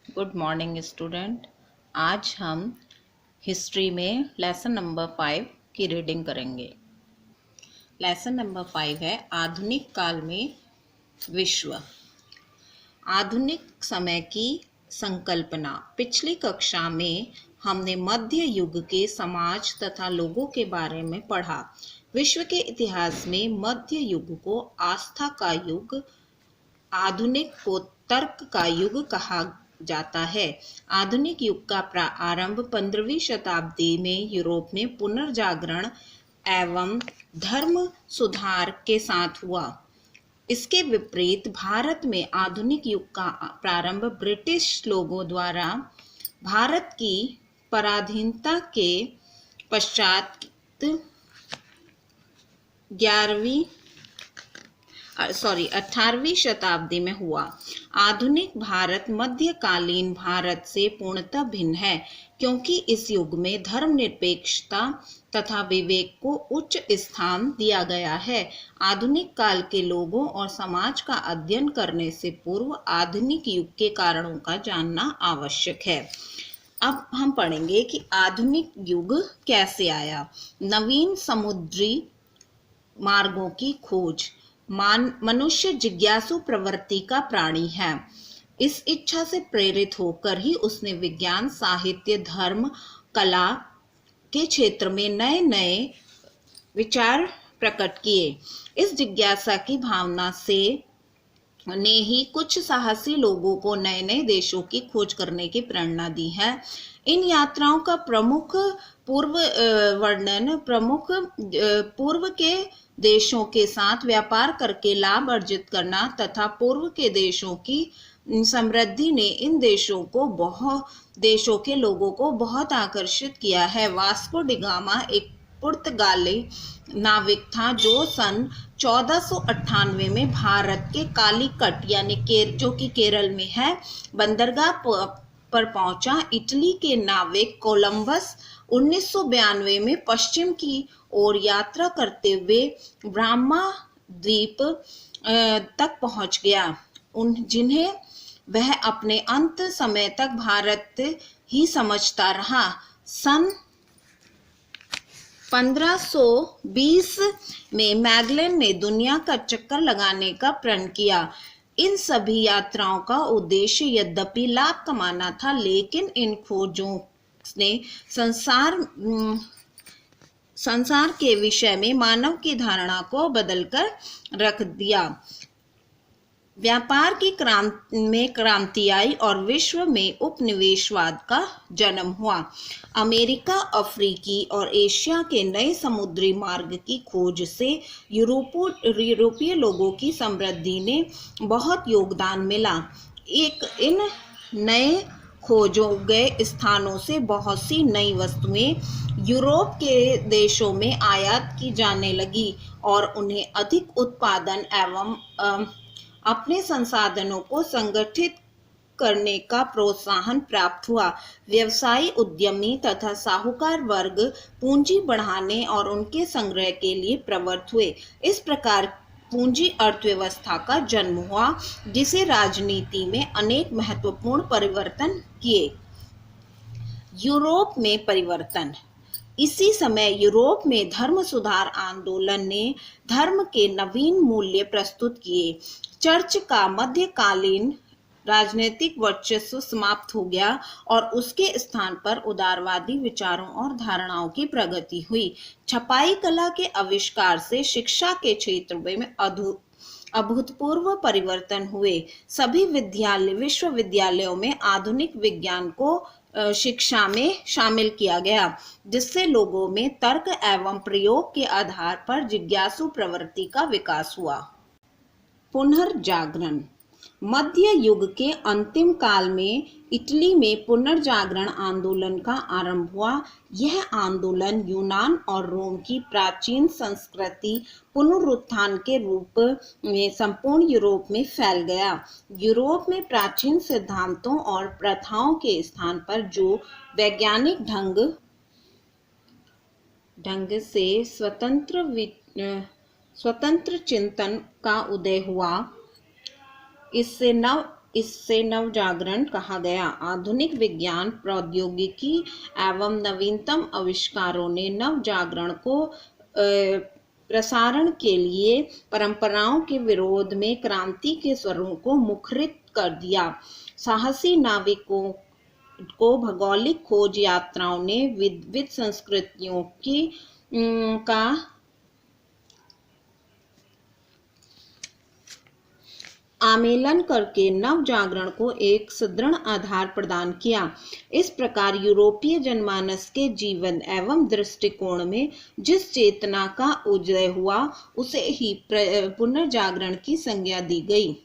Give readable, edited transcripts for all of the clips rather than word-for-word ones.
Good morning student. आज हम history में लेसन नंबर 5 की रीडिंग करेंगे। लेसन नंबर 5 है आधुनिक काल में विश्व। आधुनिक समय की संकल्पना। पिछली कक्षा में हमने मध्य युग के समाज तथा लोगों के बारे में पढ़ा। विश्व के इतिहास में मध्य युग को आस्था का युग, आधुनिक को तर्क का युग कहा जाता है। आधुनिक युग का प्रारंभ 15वीं शताब्दी में यूरोप में पुनर्जागरण एवं धर्म सुधार के साथ हुआ। इसके विपरीत भारत में आधुनिक युग का प्रारंभ ब्रिटिश लोगों द्वारा भारत की पराधीनता के पश्चात 18वीं शताब्दी में हुआ। आधुनिक भारत मध्यकालीन भारत से पूर्णतः भिन्न है, क्योंकि इस युग में धर्मनिरपेक्षता तथा विवेक को उच्च स्थान दिया गया है। आधुनिक काल के लोगों और समाज का अध्ययन करने से पूर्व आधुनिक युग के कारणों का जानना आवश्यक है। अब हम पढ़ेंगे कि आधुनिक युग कैसे आया। नवीन समुद्री मार्गों की खोज। मनुष्य जिज्ञासु प्रवृत्ति का प्राणी है। इस इच्छा से प्रेरित होकर ही उसने विज्ञान, साहित्य, धर्म, कला के क्षेत्र में नए नए विचार प्रकट किए। इस जिज्ञासा की भावना से ने ही कुछ साहसी लोगों को नए नए देशों की खोज करने की प्रेरणा दी है। इन यात्राओं का प्रमुख पूर्व के देशों के साथ व्यापार करके लाभ अर्जित करना तथा पूर्व के देशों की समृद्धि ने इन देशों के लोगों को बहुत आकर्षित किया है। वास्को डी गामा एक पुर्तगाली नाविक था जो सन 1498 में भारत के कालीकट जो कि केरल में है बंदरगाह पर पहुंचा। इटली के नाविक कोलंबस 1992 में पश्चिम की ओर यात्रा करते हुए ब्रह्मा द्वीप तक पहुंच गया, जिन्हें वह अपने अंत समय तक भारत ही समझता रहा। सन 1520 में मैगलन ने दुनिया का चक्कर लगाने का प्रण किया। इन सभी यात्राओं का उद्देश्य यद्यपि लाभ कमाना था, लेकिन इन खोजों ने संसार के विषय में मानव की धारणा को बदलकर रख दिया। व्यापार की क्रांति आई और विश्व में उपनिवेशवाद का जन्म हुआ। अमेरिका, अफ्रीकी और एशिया के नए समुद्री मार्ग की खोज से यूरोपीय लोगों की समृद्धि ने बहुत योगदान मिला। इन नए खोजों गए स्थानों से बहुत सी नई वस्तुएं यूरोप के देशों में आयात की जाने लगी और उन्हें अधिक उत्पादन एवं अपने संसाधनों को संगठित करने का प्रोत्साहन प्राप्त हुआ। व्यवसायी, उद्यमी तथा साहूकार वर्ग पूंजी बढ़ाने और उनके संग्रह के लिए प्रवृत्त हुए। इस प्रकार पूंजी अर्थव्यवस्था का जन्म हुआ, जिसे राजनीति में अनेक महत्वपूर्ण परिवर्तन किए। यूरोप में परिवर्तन। इसी समय यूरोप में धर्म सुधार आंदोलन ने धर्म के नवीन मूल्य प्रस्तुत किए। चर्च का मध्यकालीन राजनीतिक वर्चस्व समाप्त हो गया और उसके स्थान पर उदारवादी विचारों और धारणाओं की प्रगति हुई। छपाई कला के आविष्कार से शिक्षा के क्षेत्र में अभूतपूर्व परिवर्तन हुए। सभी विश्वविद्यालयों में आधुनिक विज्ञान को शिक्षा में शामिल किया गया, जिससे लोगों में तर्क एवं प्रयोग के आधार पर जिज्ञासु प्रवृत्ति का विकास हुआ। पुनर्जागरण। मध्य युग के अंतिम काल में इटली में पुनर्जागरण आंदोलन का आरंभ हुआ। यह आंदोलन यूनान और रोम की प्राचीन संस्कृति पुनरुत्थान के रूप में संपूर्ण यूरोप में फैल गया। यूरोप में प्राचीन सिद्धांतों और प्रथाओं के स्थान पर जो वैज्ञानिक ढंग से स्वतंत्र चिंतन का उदय हुआ, इससे नव इससे नवजागरण कहा गया। आधुनिक विज्ञान, प्रौद्योगिकी एवं नवीनतम आविष्कारों ने नवजागरण को प्रसारण के लिए परंपराओं के विरोध में क्रांति के स्वरों को मुखरित कर दिया। साहसी नाविकों को भौगोलिक खोज यात्राओं ने विविध संस्कृतियों का आमेलन करके नव जागरण को एक सुदृढ़ आधार प्रदान किया। इस प्रकार यूरोपीय जनमानस के जीवन एवं दृष्टिकोण में जिस चेतना का उदय हुआ उसे ही पुनर्जागरण की संज्ञा दी गई।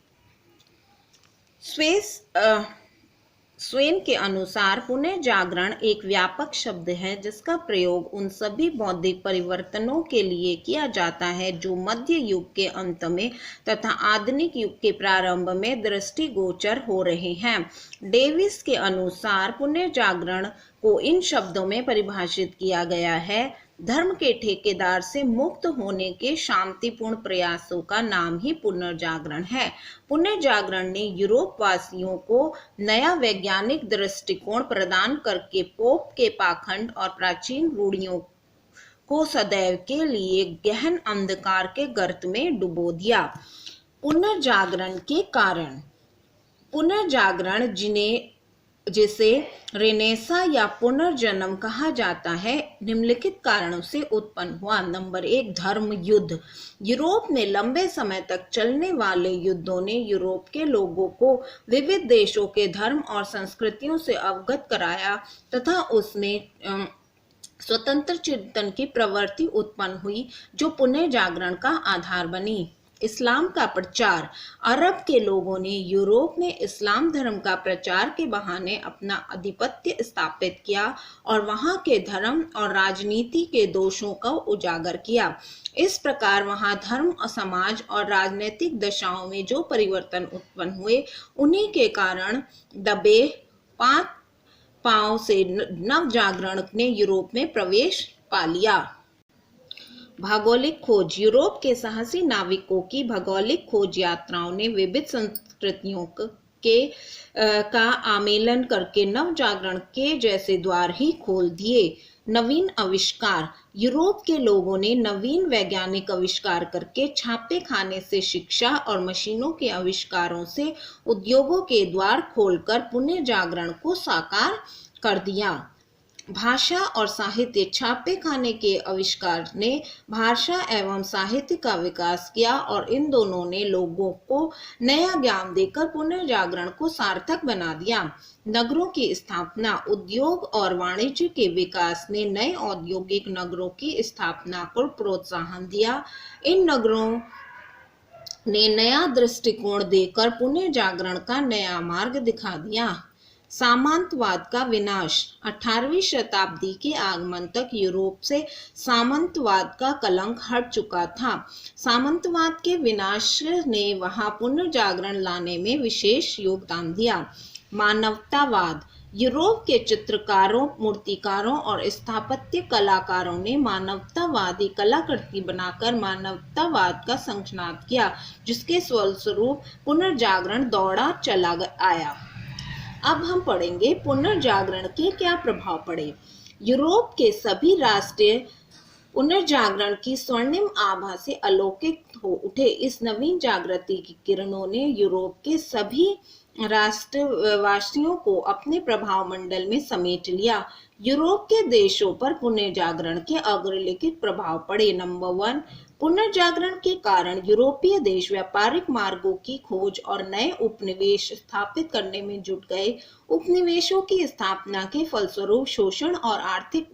स्वेन के अनुसार पुनर्जागरण एक व्यापक शब्द है जिसका प्रयोग उन सभी बौद्धिक परिवर्तनों के लिए किया जाता है जो मध्य युग के अंत में तथा आधुनिक युग के प्रारंभ में दृष्टिगोचर हो रहे हैं। डेविस के अनुसार पुनर्जागरण को इन शब्दों में परिभाषित किया गया है: धर्म के ठेकेदार से मुक्त होने के शांतिपूर्ण प्रयासों का नाम ही पुनर्जागरण है। पुनर्जागरण ने यूरोप वासियों को नया वैज्ञानिक दृष्टिकोण प्रदान करके पोप के पाखंड और प्राचीन रूढ़ियों को सदैव के लिए गहन अंधकार के गर्त में डुबो दिया। पुनर्जागरण के कारण। पुनर्जागरण जिसे रेनेसा या पुनर्जन्म कहा जाता है, निम्नलिखित कारणों से उत्पन्न हुआ। नंबर 1, धर्म युद्ध। यूरोप में लंबे समय तक चलने वाले युद्धों ने यूरोप के लोगों को विविध देशों के धर्म और संस्कृतियों से अवगत कराया तथा उसमें स्वतंत्र चिंतन की प्रवृत्ति उत्पन्न हुई जो पुनर्जागरण का आधार बनी। इस्लाम का प्रचार। अरब के लोगों ने यूरोप में इस्लाम धर्म का प्रचार के बहाने अपना आधिपत्य स्थापित किया और वहां के धर्म और राजनीति के दोषों को उजागर किया। इस प्रकार वहां धर्म, समाज और राजनीतिक दशाओं में जो परिवर्तन उत्पन्न हुए उन्हीं के कारण दबे पांव से नव जागरण ने यूरोप में प्रवेश पा लिया। भौगोलिक खोज। यूरोप के साहसी नाविकों की भौगोलिक खोज यात्राओं ने विविध संस्कृतियों का आमेलन करके नव जागरण के जैसे द्वार ही खोल दिए। नवीन आविष्कार। यूरोप के लोगों ने नवीन वैज्ञानिक आविष्कार करके छापे खाने से शिक्षा और मशीनों के आविष्कारों से उद्योगों के द्वार खोलकर पुनर्जागरण को साकार कर दिया। भाषा और साहित्य। छापे खाने के आविष्कार ने भाषा एवं साहित्य का विकास किया और इन दोनों ने लोगों को नया ज्ञान देकर पुनर्जागरण को सार्थक बना दिया। नगरों की स्थापना। उद्योग और वाणिज्य के विकास ने नए औद्योगिक नगरों की स्थापना को प्रोत्साहन दिया। इन नगरों ने नया दृष्टिकोण देकर पुनर्जागरण का नया मार्ग दिखा दिया। सामंतवाद का विनाश। 18वीं शताब्दी के आगमन तक यूरोप से सामंतवाद का कलंक हट चुका था। सामंतवाद के विनाश ने वहां पुनर्जागरण लाने में विशेष योगदान दिया। मानवतावाद। यूरोप के चित्रकारों, मूर्तिकारों और स्थापत्य कलाकारों ने मानवतावादी कलाकृति बनाकर मानवतावाद का संचार किया जिसके फलस्वरूप पुनर्जागरण दौड़ा चला आया। अब हम पढ़ेंगे पुनर्जागरण के क्या प्रभाव पड़े। यूरोप के सभी राष्ट्र पुनर्जागरण की स्वर्णिम आभा से अलौकिक हो उठे। इस नवीन जागृति की किरणों ने यूरोप के सभी राष्ट्रवासियों को अपने प्रभाव मंडल में समेट लिया। यूरोप के देशों पर पुनर्जागरण के अग्रलिखित प्रभाव पड़े। नंबर 1, पुनर्जागरण के कारण यूरोपीय देश व्यापारिक मार्गों की खोज और नए उपनिवेश स्थापित करने में जुट गए। उपनिवेशों की स्थापना के फलस्वरूप शोषण और आर्थिक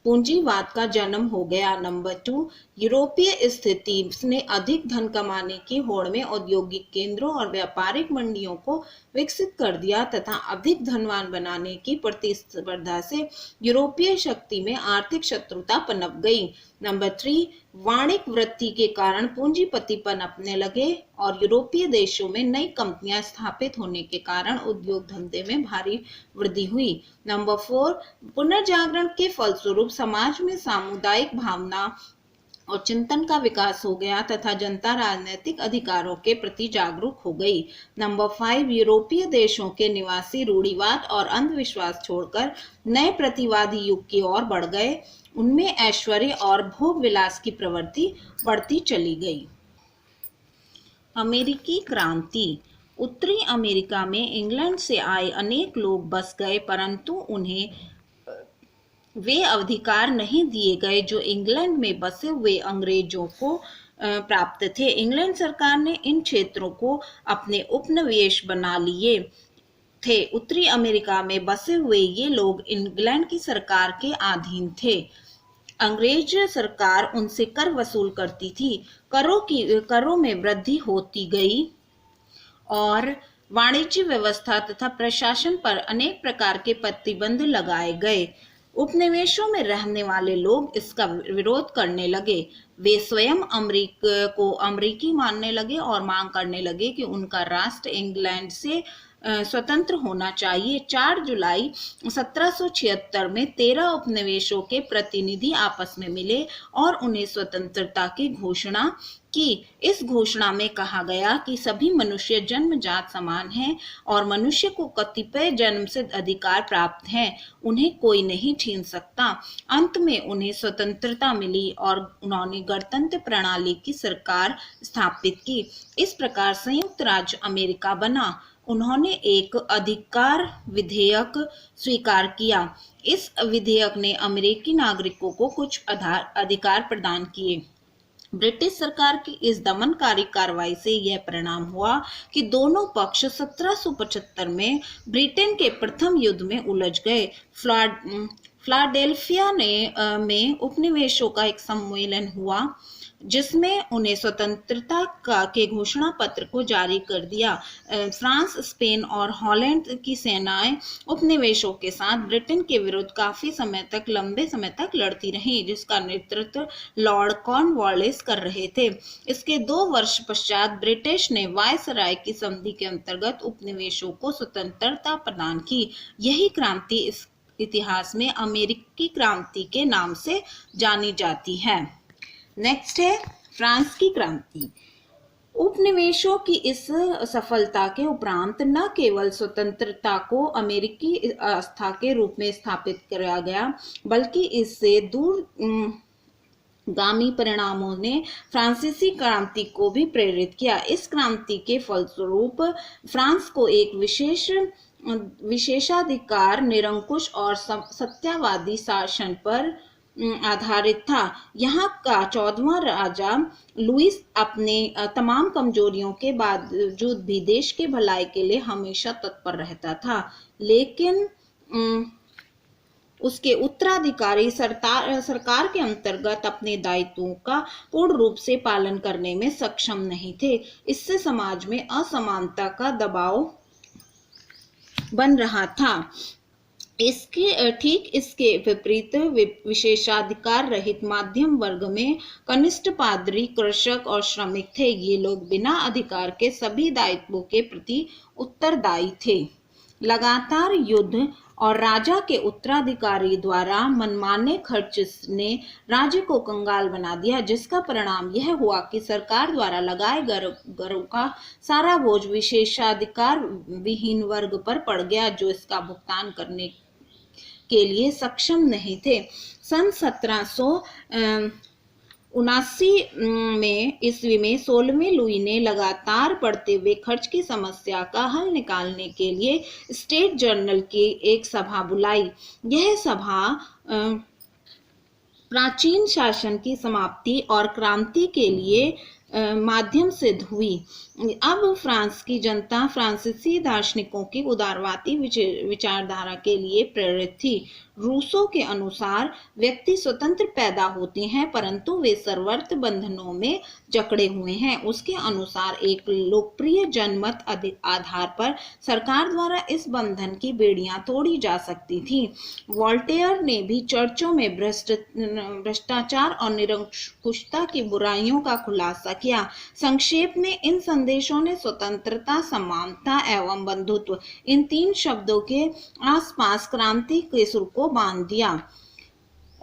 पूंजीवाद का जन्म हो गया। नंबर 2, यूरोपीय स्थिति ने अधिक धन कमाने की होड़ में औद्योगिक केंद्रों और व्यापारिक मंडियों को विकसित कर दिया तथा अधिक धनवान बनाने की प्रतिस्पर्धा से यूरोपीय शक्ति में आर्थिक शत्रुता पनप गई। नंबर 3, वाणिज्यिक वृद्धि के कारण पूंजीपति पनपने लगे और यूरोपीय देशों में नई कंपनियां स्थापित होने के कारण उद्योग धंधे में भारी वृद्धि हुई। नंबर 4, पुनर्जागरण के फलस्वरूप समाज में सामुदायिक भावना और चिंतन का विकास हो गया तथा जनता राजनीतिक अधिकारों के प्रति जागरूक हो गई। नंबर 5, यूरोपीय देशों के निवासी रूढ़िवाद और अंधविश्वास छोड़कर नए प्रतिवादी युग की ओर बढ़ गए। उनमें ऐश्वर्य और भोग विलास की प्रवृत्ति बढ़ती चली गई। अमेरिकी क्रांति। उत्तरी अमेरिका में इंग्लैंड से आए अनेक लोग बस गए, परंतु उन्हें वे अधिकार नहीं दिए गए जो इंग्लैंड में बसे हुए अंग्रेजों को प्राप्त थे। इंग्लैंड सरकार ने इन क्षेत्रों को अपने उपनिवेश बना लिए थे। उत्तरी अमेरिका में बसे हुए ये लोग इंग्लैंड की सरकार के अधीन थे। अंग्रेज सरकार उनसे कर वसूल करती थी। करों में वृद्धि होती गई और वाणिज्य व्यवस्था तथा प्रशासन पर अनेक प्रकार के प्रतिबंध लगाए गए। उपनिवेशों में रहने वाले लोग इसका विरोध करने लगे। वे स्वयं को अमेरिकी मानने लगे और मांग करने लगे कि उनका राष्ट्र इंग्लैंड से स्वतंत्र होना चाहिए। 4 जुलाई 1776 में 13 उपनिवेशों के प्रतिनिधि आपस में मिले और उन्हें स्वतंत्रता की घोषणा की। इस घोषणा में कहा गया कि सभी मनुष्य जन्मजात समान हैं और मनुष्य को कतिपय जन्मसिद्ध अधिकार प्राप्त हैं, उन्हें कोई नहीं छीन सकता। अंत में उन्हें स्वतंत्रता मिली और उन्होंने गणतंत्र प्रणाली की सरकार स्थापित की। इस प्रकार संयुक्त राज्य अमेरिका बना। उन्होंने एक अधिकार विधेयक स्वीकार किया। इस विधेयक ने अमेरिकी नागरिकों को कुछ अधिकार प्रदान किए। ब्रिटिश सरकार की इस दमनकारी कार्रवाई से यह परिणाम हुआ कि दोनों पक्ष 1775 में ब्रिटेन के प्रथम युद्ध में उलझ गए। फिलाडेल्फिया में उपनिवेशों का एक सम्मेलन हुआ जिसमें उन्हें स्वतंत्रता के घोषणा पत्र को जारी कर दिया। फ्रांस, स्पेन और हॉलैंड की सेनाएं उपनिवेशों के साथ ब्रिटेन के विरुद्ध काफी लंबे समय तक लड़ती रहीं, जिसका नेतृत्व लॉर्ड कॉर्नवालिस कर रहे थे। इसके 2 वर्ष पश्चात ब्रिटिश ने वायसराय की संधि के अंतर्गत उपनिवेशों को स्वतंत्रता प्रदान की। यही क्रांति इस इतिहास में अमेरिकी क्रांति के नाम से जानी जाती है। नेक्स्ट है फ्रांस की क्रांति। उपनिवेशों की इस सफलता के उपरांत न केवल स्वतंत्रता को अमेरिकी आस्था के रूप में स्थापित किया गया, बल्कि इससे गामी परिणामों ने फ्रांसीसी क्रांति को भी प्रेरित किया। इस क्रांति के फलस्वरूप फ्रांस को एक विशेषाधिकार, निरंकुश और सत्यावादी शासन पर आधारित था। यहाँ का 14वां राजा लुइस अपने तमाम कमजोरियों के बावजूद भी देश के भलाई के लिए हमेशा तत्पर रहता था, लेकिन उसके उत्तराधिकारी सरकार के अंतर्गत अपने दायित्वों का पूर्ण रूप से पालन करने में सक्षम नहीं थे। इससे समाज में असमानता का दबाव बन रहा था। इसके विपरीत विशेषाधिकार रहित मध्यम वर्ग में कनिष्ठ पादरी, कृषक और श्रमिक थे। ये लोग बिना अधिकार के सभी दायित्वों के प्रति उत्तरदायी थे। लगातार युद्ध और राजा के उत्तराधिकारी द्वारा मनमाने खर्च ने राज्य को कंगाल बना दिया, जिसका परिणाम यह हुआ कि सरकार द्वारा लगाए करों का सारा बोझ विशेषाधिकार विहीन वर्ग पर पड़ गया, जो इसका भुगतान करने के लिए सक्षम नहीं थे। सन 1779 ईस्वी में 16वें लुई ने लगातार बढ़ते हुए खर्च की समस्या का हल निकालने के लिए स्टेट जर्नल की एक सभा बुलाई। यह सभा प्राचीन शासन की समाप्ति और क्रांति के लिए माध्यम सिद्ध हुई। अब फ्रांस की जनता फ्रांसीसी दार्शनिकों की उदारवादी विचारधारा के लिए प्रेरित थी। रूसो के अनुसार व्यक्ति स्वतंत्र पैदा होते हैं, परंतु वे सर्वत्र बंधनों में जकड़े हुए हैं। उसके अनुसार एक लोकप्रिय जनमत आधार पर सरकार द्वारा इस बंधन की बेड़ियां तोड़ी जा सकती थी। वोल्टेयर ने भी चर्चों में भ्रष्टाचार और निरंकुशता की बुराइयों का खुलासा किया। संक्षेप में इन संदेशों ने स्वतंत्रता, समानता एवं बंधुत्व, इन 3 शब्दों के आसपास क्रांति के सुर को बांध दिया।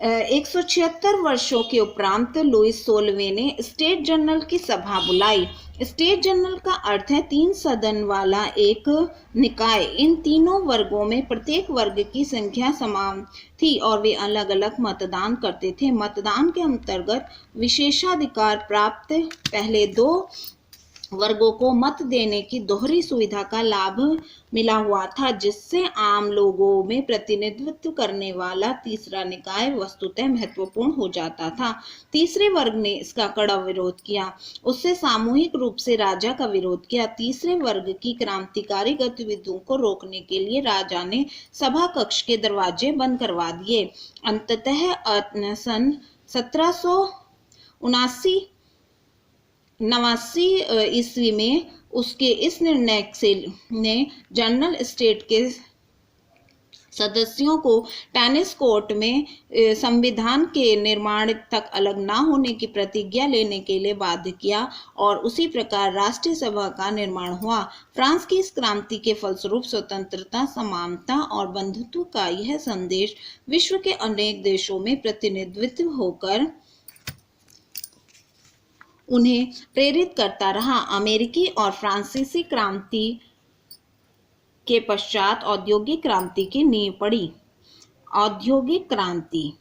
176 वर्षों के उपरांत लुईस 16वें ने स्टेट जनरल की सभा बुलाई। स्टेट जनरल का अर्थ है 3 सदन वाला एक निकाय। इन तीनों वर्गों में प्रत्येक वर्ग की संख्या समान थी और वे अलग अलग मतदान करते थे। मतदान के अंतर्गत विशेषाधिकार प्राप्त पहले 2 वर्गों को मत देने की दोहरी सुविधा का लाभ मिला हुआ था, जिससे आम लोगों में प्रतिनिधित्व करने वाला तीसरा निकाय वस्तुतः महत्वपूर्ण हो जाता था। तीसरे वर्ग ने इसका कड़ा विरोध किया। उससे सामूहिक रूप से राजा का विरोध किया। तीसरे वर्ग की क्रांतिकारी गतिविधियों को रोकने के लिए राजा ने सभा कक्ष के दरवाजे बंद करवा दिए। अंततः सन 1789 ईस्वी में उसके इस निर्णय से ने जनरल स्टेट के सदस्यों को टेनिस कोर्ट में संविधान के निर्माण तक अलग न होने की प्रतिज्ञा लेने के लिए बाध्य किया और उसी प्रकार राष्ट्रीय सभा का निर्माण हुआ। फ्रांस की इस क्रांति के फलस्वरूप स्वतंत्रता, समानता और बंधुत्व का यह संदेश विश्व के अनेक देशों में प्रतिनिधित्व होकर उन्हें प्रेरित करता रहा। अमेरिकी और फ्रांसीसी क्रांति के पश्चात औद्योगिक क्रांति की नींव पड़ी। औद्योगिक क्रांति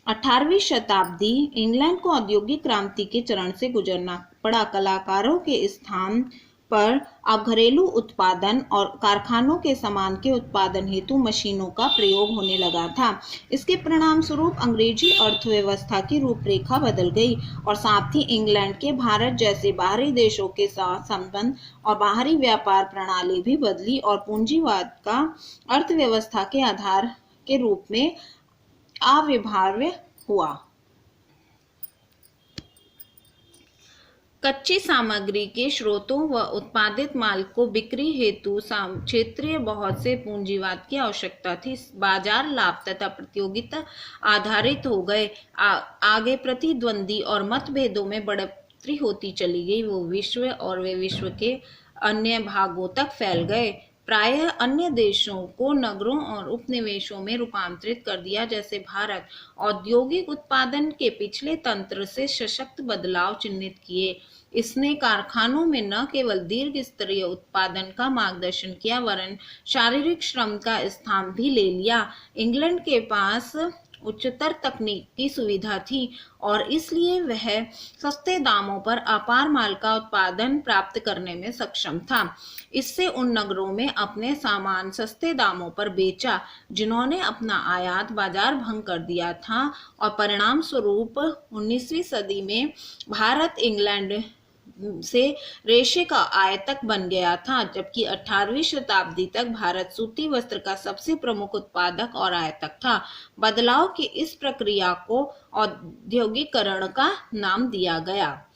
18वीं शताब्दी इंग्लैंड को औद्योगिक क्रांति के चरण से गुजरना पड़ा। कलाकारों के स्थान पर अब घरेलू उत्पादन और कारखानों के सामान के उत्पादन हेतु मशीनों का प्रयोग होने लगा था। इसके परिणाम स्वरूप अंग्रेजी अर्थव्यवस्था की रूपरेखा बदल गई और साथ ही इंग्लैंड के भारत जैसे बाहरी देशों के साथ संबंध और बाहरी व्यापार प्रणाली भी बदली और पूंजीवाद का अर्थव्यवस्था के आधार के रूप में आविर्भाव हुआ। कच्ची सामग्री के स्रोतों व उत्पादित माल को बिक्री हेतु क्षेत्रीय बहुत से पूंजीवाद की आवश्यकता थी। बाजार लाभ तथा प्रतियोगिता आधारित हो गए। आगे प्रतिद्वंदी और मतभेदों में बढ़ोतरी होती चली गई। वे विश्व के अन्य भागों तक फैल गए। प्रायः अन्य देशों को नगरों और उपनिवेशों में रूपांतरित कर दिया। जैसे भारत औद्योगिक उत्पादन के पिछले तंत्र से सशक्त बदलाव चिन्हित किए। इसने कारखानों में न केवल दीर्घ स्तरीय उत्पादन का मार्गदर्शन किया वरन शारीरिक श्रम का स्थान भी ले लिया। इंग्लैंड के पास उच्चतर तकनीक की सुविधा थी और इसलिए वह सस्ते दामों पर अपार माल का उत्पादन प्राप्त करने में सक्षम था। इससे उन नगरों में अपने सामान सस्ते दामों पर बेचा जिन्होंने अपना आयात बाजार भंग कर दिया था और परिणाम स्वरूप 19वीं सदी में भारत इंग्लैंड से रेशे का आयातक बन गया था, जबकि 18वीं शताब्दी तक भारत सूती वस्त्र का सबसे प्रमुख उत्पादक और आयातक था। बदलाव की इस प्रक्रिया को औद्योगिकरण का नाम दिया गया।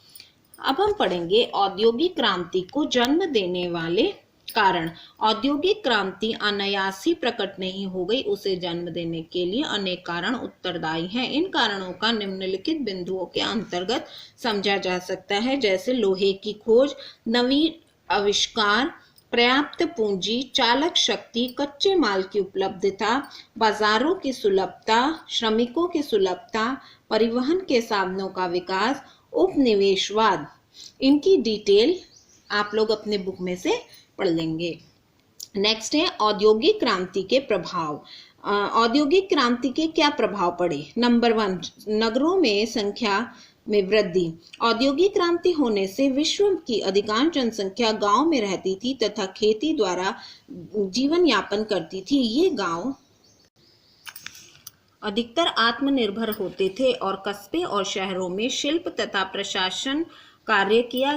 अब हम पढ़ेंगे औद्योगिक क्रांति को जन्म देने वाले कारण। औद्योगिक क्रांति अनायास ही प्रकट नहीं हो गई, उसे जन्म देने के लिए अनेक कारण उत्तरदायी हैं। इन कारणों का निम्नलिखित बिंदुओं के अंतर्गत समझा जा सकता है, जैसे लोहे की खोज, नवीन आविष्कार, पर्याप्त पूंजी, चालक शक्ति, कच्चे माल की उपलब्धता, बाजारों की सुलभता, श्रमिकों की सुलभता, परिवहन के साधनों का विकास, उपनिवेशवाद। इनकी डिटेल आप लोग अपने बुक में से पढ़ लेंगे। नेक्स्ट है औद्योगिक क्रांति के प्रभाव। औद्योगिक क्रांति के क्या प्रभाव पड़े? नंबर 1, नगरों में संख्या में वृद्धि। औद्योगिक क्रांति होने से विश्व की अधिकांश जनसंख्या गांव में रहती थी तथा खेती द्वारा जीवन यापन करती थी। ये गांव अधिकतर आत्मनिर्भर होते थे और कस्बे और शहरों में शिल्प तथा प्रशासन कार्य किया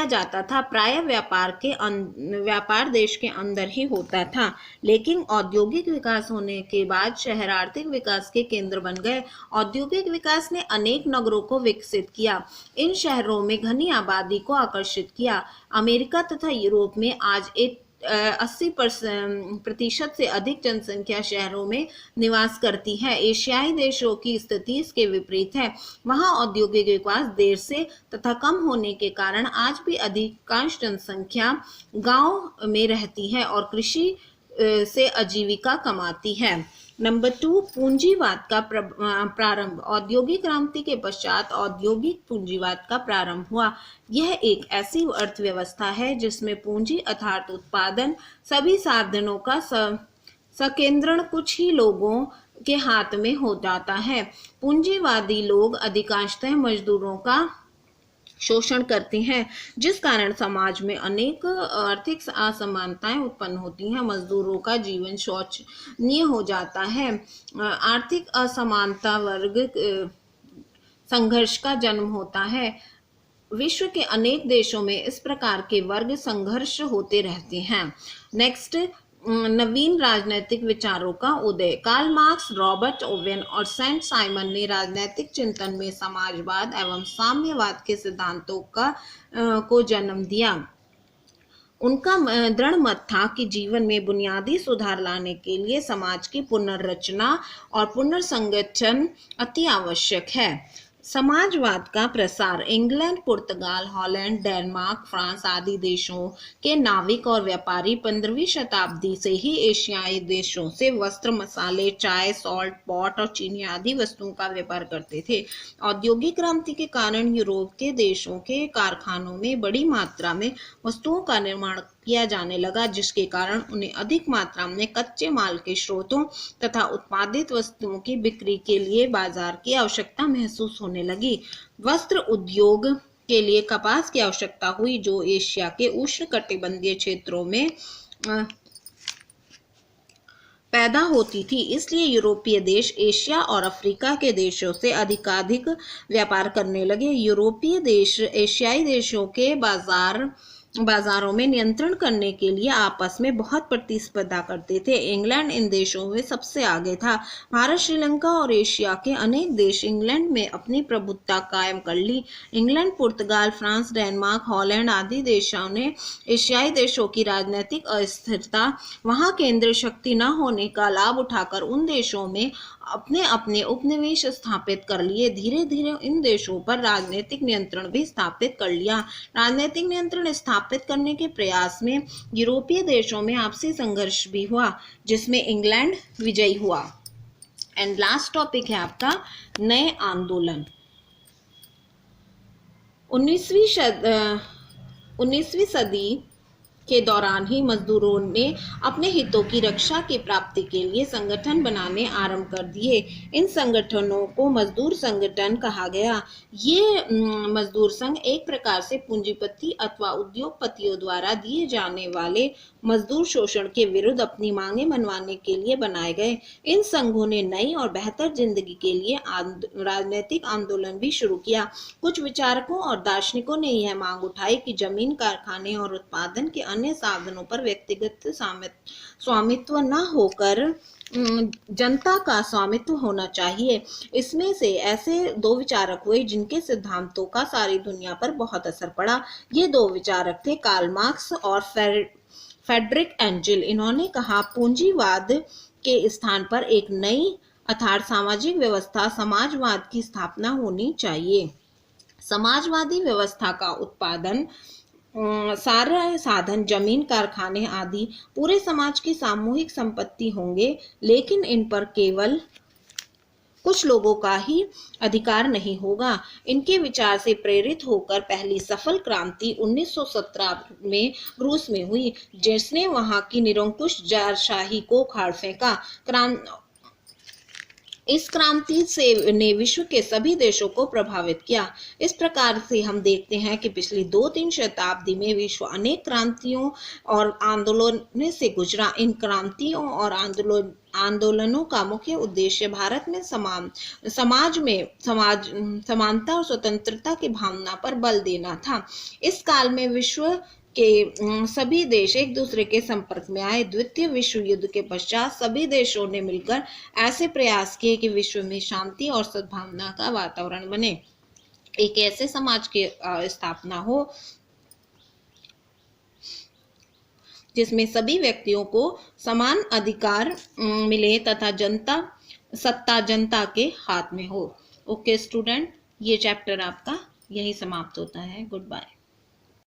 जाता था। प्राय व्यापार देश के अंदर ही होता था, लेकिन औद्योगिक विकास होने के बाद शहर आर्थिक विकास के केंद्र बन गए। औद्योगिक विकास ने अनेक नगरों को विकसित किया, इन शहरों में घनी आबादी को आकर्षित किया। अमेरिका तथा यूरोप में आज 80% से अधिक जनसंख्या शहरों में निवास करती है। एशियाई देशों की स्थिति इसके विपरीत है। वहां औद्योगिक विकास देर से तथा कम होने के कारण आज भी अधिकांश जनसंख्या गांव में रहती है और कृषि से आजीविका कमाती है। नंबर 2, पूंजीवाद का प्रारंभ। औद्योगिक क्रांति के पश्चात औद्योगिक पूंजीवाद का प्रारंभ हुआ। यह एक ऐसी अर्थव्यवस्था है जिसमें पूंजी अर्थात उत्पादन सभी साधनों का संकेंद्रण कुछ ही लोगों के हाथ में हो जाता है। पूंजीवादी लोग अधिकांशतः मजदूरों का शोषण करते हैं, जिस कारण समाज में अनेक आर्थिक असमानताएं उत्पन्न होती हैं। मजदूरों का जीवन शोचनीय हो जाता है। आर्थिक असमानता वर्ग संघर्ष का जन्म होता है। विश्व के अनेक देशों में इस प्रकार के वर्ग संघर्ष होते रहते हैं। नेक्स्ट, नवीन राजनैतिक विचारों का उदय। कार्ल मार्क्स, रॉबर्ट ओवेन और सेंट साइमन ने राजनैतिक चिंतन में समाजवाद एवं साम्यवाद के सिद्धांतों को जन्म दिया। उनका दृढ़ मत था कि जीवन में बुनियादी सुधार लाने के लिए समाज की पुनर्रचना और पुनर्संगठन अति आवश्यक है। समाजवाद का प्रसार। इंग्लैंड, पुर्तगाल, हॉलैंड, डेनमार्क, फ्रांस आदि देशों के नाविक और व्यापारी 15वीं शताब्दी से ही एशियाई देशों से वस्त्र, मसाले, चाय, सॉल्ट, पॉट और चीनी आदि वस्तुओं का व्यापार करते थे। औद्योगिक क्रांति के कारण यूरोप के देशों के कारखानों में बड़ी मात्रा में वस्तुओं का निर्माण किया जाने लगा, जिसके कारण उन्हें अधिक मात्रा में कच्चे माल के स्रोतों तथा उत्पादित वस्तुओं की बिक्री के लिए बाजार की आवश्यकता महसूस होने लगी। वस्त्र उद्योग के लिए कपास की आवश्यकता हुई, जो एशिया के उष्णकटिबंधीय क्षेत्रों में पैदा होती थी। इसलिए यूरोपीय देश एशिया और अफ्रीका के देशों से अधिकाधिक व्यापार करने लगे। यूरोपीय देश एशियाई देशों के बाजारों में नियंत्रण करने के लिए आपस में बहुत प्रतिस्पर्धा करते थे। इंग्लैंड इन देशों में सबसे आगे था। भारत, श्रीलंका और एशिया के अनेक देश इंग्लैंड में अपनी प्रभुत्ता कायम कर ली। इंग्लैंड, पुर्तगाल, फ्रांस, डेनमार्क, हॉलैंड आदि देशों ने एशियाई देशों की राजनीतिक अस्थिरता, वहां केंद्र शक्ति न होने का लाभ उठाकर उन देशों में अपने अपने उपनिवेश स्थापित कर लिए। धीरे धीरे इन देशों पर राजनीतिक नियंत्रण भी स्थापित कर लिया। राजनीतिक नियंत्रण स्थापित करने के प्रयास में यूरोपीय देशों में आपसी संघर्ष भी हुआ, जिसमें इंग्लैंड विजयी हुआ। एंड लास्ट टॉपिक है आपका नए आंदोलन। 19वीं सदी के दौरान ही मजदूरों ने अपने हितों की रक्षा की प्राप्ति के लिए संगठन बनाने आरंभ कर दिए। इन संगठनों को मजदूर संगठन कहा गया। ये मजदूर संघ एक प्रकार से पूंजीपति अथवा उद्योगपतियों द्वारा दिए जाने वाले मजदूर शोषण के विरुद्ध अपनी मांगें मनवाने के लिए बनाए गए। इन संघों ने नई और बेहतर जिंदगी के लिए राजनीतिक आंदोलन भी शुरू किया। कुछ विचारकों और दार्शनिकों ने यह मांग उठाई कि जमीन, कारखाने और उत्पादन के अन्य साधनों पर व्यक्तिगत स्वामित्व न होकर जनता का स्वामित्व होना चाहिए। इसमें से ऐसे 2 विचारक हुए जिनके सिद्धांतों का सारी दुनिया पर बहुत असर पड़ा। ये 2 विचारक थे कार्ल मार्क्स और फ्रेडरिक एंजल। इन्होंने कहा, पूंजीवाद के स्थान पर एक नई अर्थात सामाजिक व्यवस्था समाजवाद की स्थापना होनी चाहिए। समाजवादी व्यवस्था का उत्पादन सारे साधन, जमीन, कारखाने आदि पूरे समाज की सामूहिक संपत्ति होंगे, लेकिन इन पर केवल कुछ लोगों का ही अधिकार नहीं होगा। इनके विचार से प्रेरित होकर पहली सफल क्रांति 1917 में रूस में हुई, जिसने वहां की निरंकुश जारशाही को उखाड़ फेंका। इस क्रांति से ने विश्व के सभी देशों को प्रभावित किया। इस प्रकार से हम देखते हैं कि पिछली 2-3 शताब्दी में विश्व अनेक क्रांतियों और आंदोलनों से गुजरा। इन क्रांतियों और आंदोलनों का मुख्य उद्देश्य भारत में समाज में समानता और स्वतंत्रता की भावना पर बल देना था। इस काल में विश्व के सभी देश एक दूसरे के संपर्क में आए। द्वितीय विश्व युद्ध के पश्चात सभी देशों ने मिलकर ऐसे प्रयास किए कि विश्व में शांति और सद्भावना का वातावरण बने, एक ऐसे समाज की स्थापना हो जिसमें सभी व्यक्तियों को समान अधिकार मिले तथा सत्ता जनता के हाथ में हो। ओके स्टूडेंट, ये चैप्टर आपका यही समाप्त होता है। Good bye.